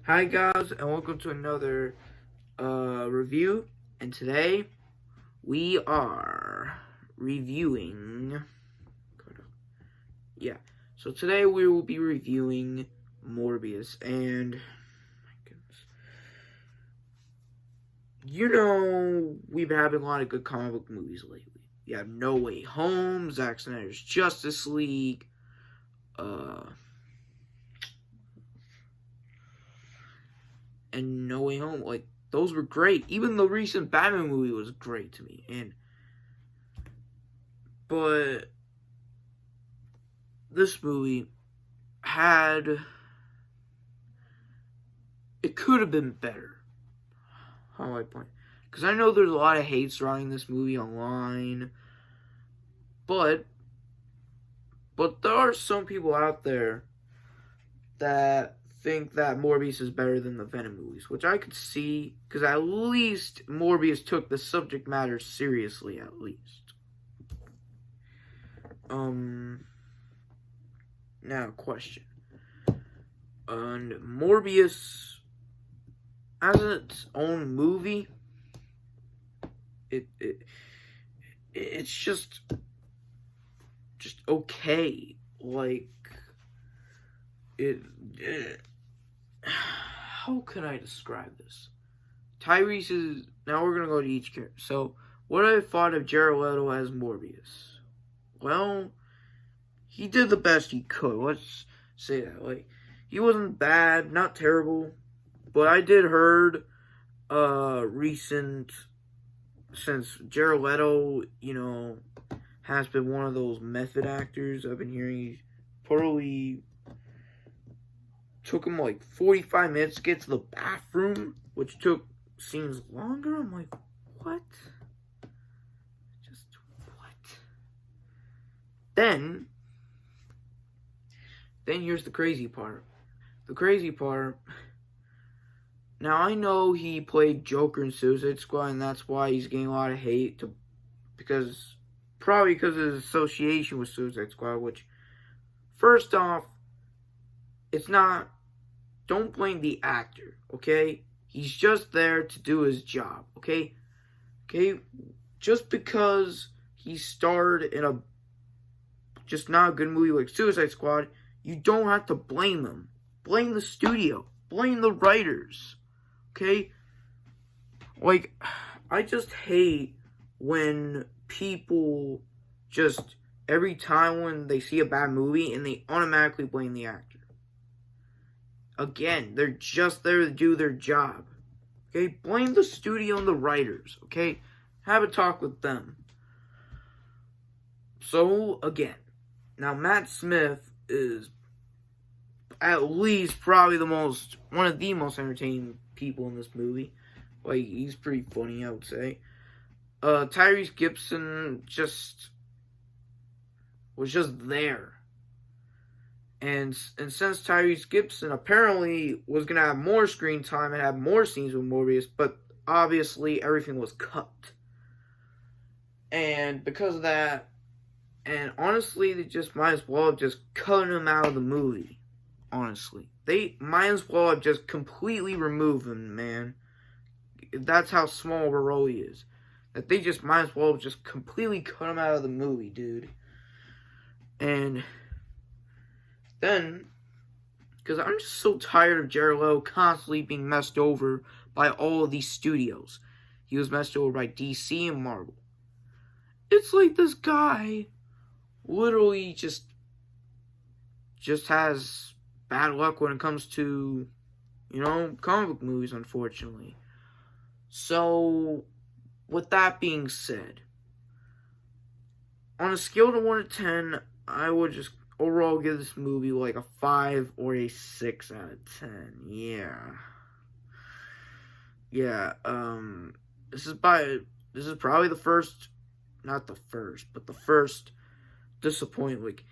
Hi guys, and welcome to another review. And today we are reviewing. Yeah, so today we will be reviewing Morbius, and my goodness, we've been having a lot of good comic book movies lately. You have No Way Home, Zack Snyder's Justice League, and No Way Home. Like, those were great. Even the recent Batman movie was great to me. But this movie it could have been better. How do I point? Because I know there's a lot of hate surrounding this movie online, but there are some people out there that think that Morbius is better than the Venom movies, which I could see, because at least Morbius took the subject matter seriously, at least. Now, question. And Morbius, as its own movie, it's just okay. Like, how can I describe this? Tyrese is, now we're gonna go to each character. So, what I thought of Jared Leto as Morbius? Well, he did the best he could. Let's say that. Like, he wasn't bad, not terrible, but I did heard recent, since Jared Leto, has been one of those method actors. I've been hearing he probably took him like 45 minutes to get to the bathroom, which took scenes longer. I'm like, what? Just what? Then here's the crazy part. The crazy part. Now, I know he played Joker in Suicide Squad, and that's why he's getting a lot of hate, probably because of his association with Suicide Squad, which, first off, don't blame the actor, okay? He's just there to do his job, okay? Okay? Just because he starred in a just not a good movie like Suicide Squad, you don't have to blame him. Blame the studio. Blame the writers. Okay? Like, I just hate when people just, every time when they see a bad movie, and they automatically blame the actor. Again, they're just there to do their job. Okay? Blame the studio and the writers. Okay? Have a talk with them. So, again, now Matt Smith is at least probably one of the most entertaining people in this movie. Like, he's pretty funny, I would say. Tyrese Gibson was just there. And since Tyrese Gibson apparently was going to have more screen time and have more scenes with Morbius, but obviously everything was cut. And because of that, and honestly, they just might as well have just cut him out of the movie. Honestly. They might as well have just completely removed him, man. That's how small of a role he is. That they just might as well have just completely cut him out of the movie, dude. And then, because I'm just so tired of Jared Leto constantly being messed over by all of these studios. He was messed over by DC and Marvel. It's like this guy literally just has bad luck when it comes to, comic book movies, unfortunately. So, with that being said, on a scale of 1 to 10, I would just overall give this movie like a 5 or a 6 out of 10. Yeah, this is probably the first, not the first, but the first disappointment. Like,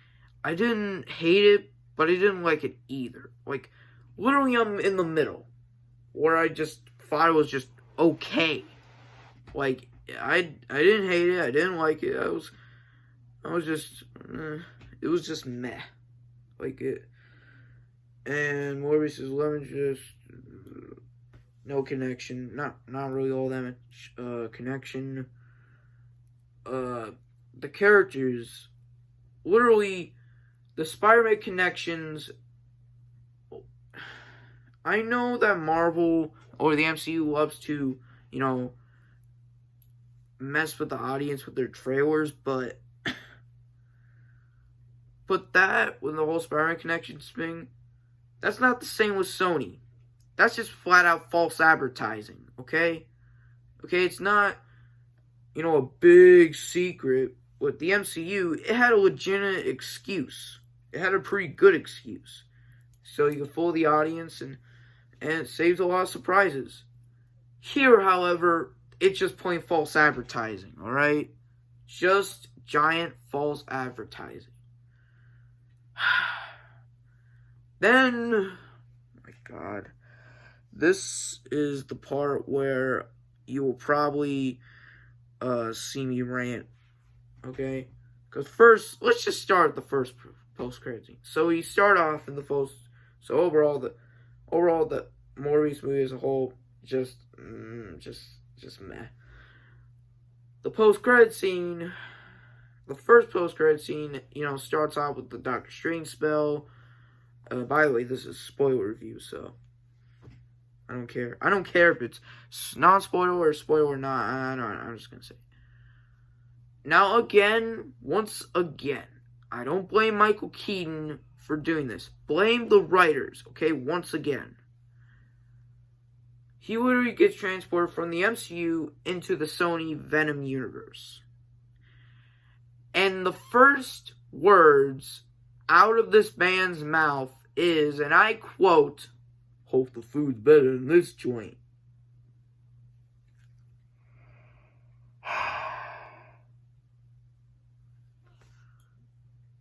I didn't hate it, but I didn't like it either. Like, literally I'm in the middle, where I just thought it was just okay. Like, I didn't hate it, I didn't like it, it was just meh. Like, it, and Morbius' Lemon just no connection. Not really all that much connection. The characters, literally, the Spider-Man connections. I know that Marvel or the MCU loves to, mess with the audience with their trailers, but that, with the whole Spider-Man connections thing, that's not the same with Sony. That's just flat out false advertising, okay? Okay, it's not, a big secret. With the MCU, it had a legitimate excuse. It had a pretty good excuse. So you can fool the audience, and it saves a lot of surprises. Here, however, it's just plain false advertising, alright? Just giant false advertising. Then, oh my god, this is the part where you will probably see me rant, okay? Because first, let's just start at the first post-credit scene. So we start off in the so overall the Morbius movie as a whole, just meh. The post-credit scene, the first post-credit scene, starts off with the Doctor Strange spell. By the way, this is a spoiler review, so I don't care. I don't care if it's non-spoiler or spoiler or not. I'm just gonna say. Now once again, I don't blame Michael Keaton for doing this. Blame the writers, okay? Once again. He literally gets transported from the MCU into the Sony Venom universe. And the first words out of this man's mouth is, and I quote, "Hope the food's better than this joint."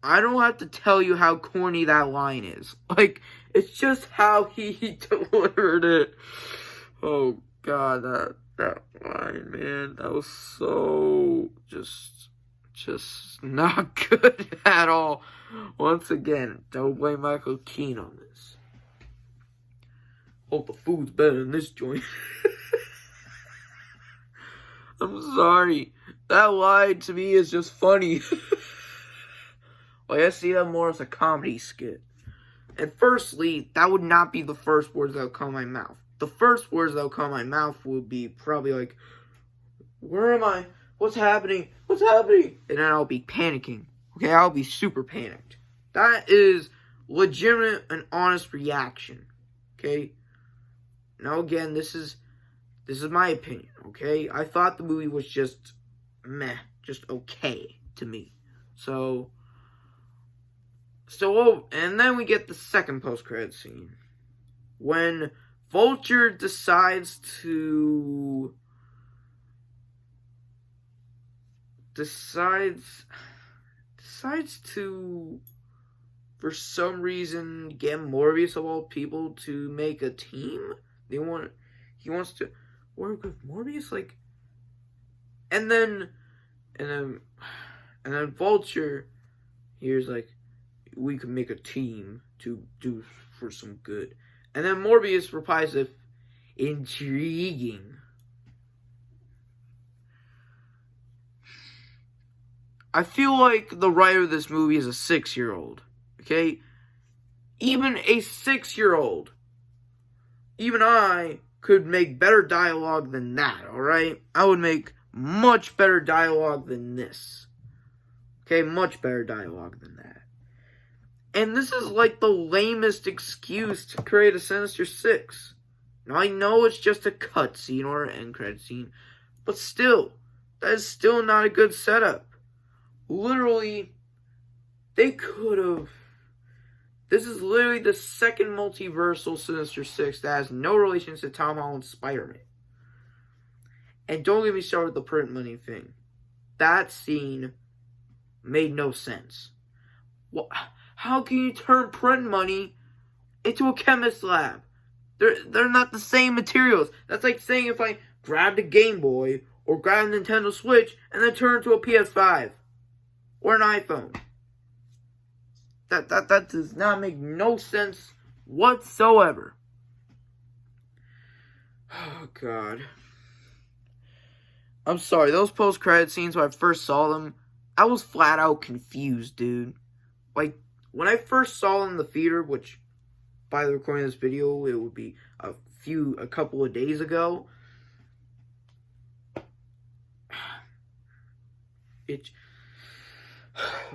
I don't have to tell you how corny that line is. Like, it's just how he delivered it. Oh god, that line, man, that was so just not good at all. Once again, don't blame Michael Keaton on this. Hope the food's better than this joint. I'm sorry. That line to me is just funny. Like, I see that more as a comedy skit. And firstly, that would not be the first words that would come out of my mouth. The first words that would come out of my mouth would be probably like, "Where am I? What's happening? What's happening?" And then I'll be panicking. Okay, I'll be super panicked. That is legitimate and honest reaction. Okay? Now again, this is my opinion, okay? I thought the movie was just meh, just okay to me. So, and then we get the second post-credit scene. When Vulture decides to for some reason get Morbius of all people to make a team. He wants to work with Morbius, like, and then Vulture here's like, "We could make a team to do for some good." And then Morbius replies with, "Intriguing." I feel like the writer of this movie is a 6-year-old. Okay? Even a 6-year-old. Even I could make better dialogue than that, alright? I would make much better dialogue than this. Okay? Much better dialogue than that. And this is like the lamest excuse to create a Sinister Six. Now, I know it's just a cutscene or an end credit scene, but still, that is still not a good setup. Literally, they could have... This is literally the second multiversal Sinister Six that has no relation to Tom Holland's Spider-Man. And don't get me started with the print money thing. That scene made no sense. Well, how can you turn print money into a chemist lab? They're not the same materials. That's like saying if I grabbed a Game Boy or grabbed a Nintendo Switch and then turned it into a PS5 or an iPhone. That does not make no sense whatsoever. Oh, God. I'm sorry, those post-credit scenes when I first saw them, I was flat out confused, dude. Like, when I first saw them in the theater, which, by the recording of this video, it would be a couple of days ago. It's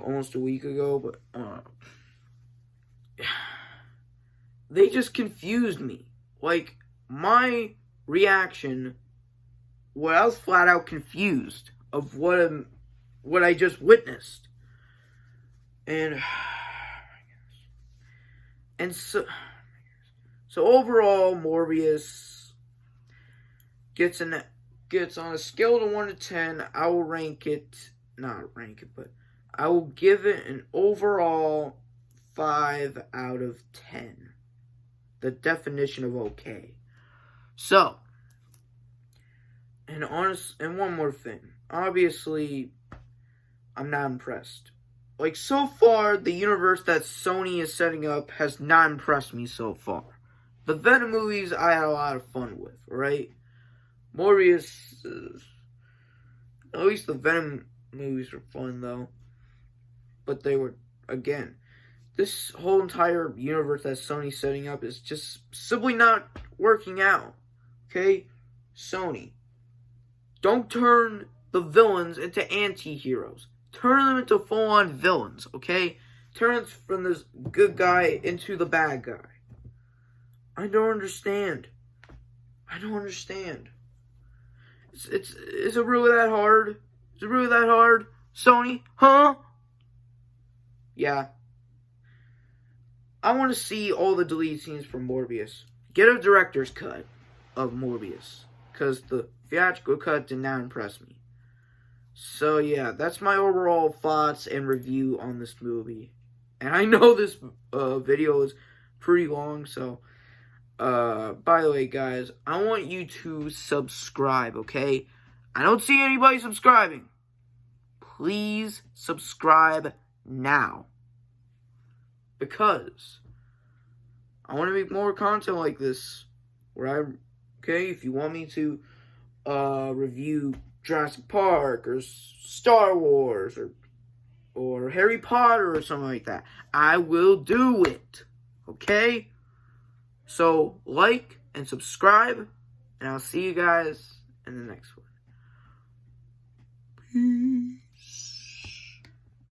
almost a week ago, but, they just confused me. Like, my reaction, I was flat out confused of what I just witnessed. And so overall, Morbius gets on a scale of 1 to 10. I will I will give it an overall 5 out of 10. The definition of okay. So, and one more thing. Obviously, I'm not impressed. Like, so far, the universe that Sony is setting up has not impressed me so far. The Venom movies, I had a lot of fun with, right? Morbius, at least the Venom movies were fun, though. But they were, again, this whole entire universe that Sony's setting up is just simply not working out. Okay? Sony, don't turn the villains into anti-heroes. Turn them into full-on villains, okay? Turn them from this good guy into the bad guy. I don't understand. Is it really that hard? Is it really that hard? Sony? Huh? Yeah. I want to see all the deleted scenes from Morbius. Get a director's cut of Morbius. Because the theatrical cut did not impress me. So yeah, that's my overall thoughts and review on this movie. And I know this video is pretty long, so by the way, guys, I want you to subscribe, okay? I don't see anybody subscribing. Please subscribe now. Because I want to make more content like this. Okay, if you want me to review Jurassic Park or Star Wars or Harry Potter or something like that, I will do it. Okay? So, like and subscribe, and I'll see you guys in the next one. Peace.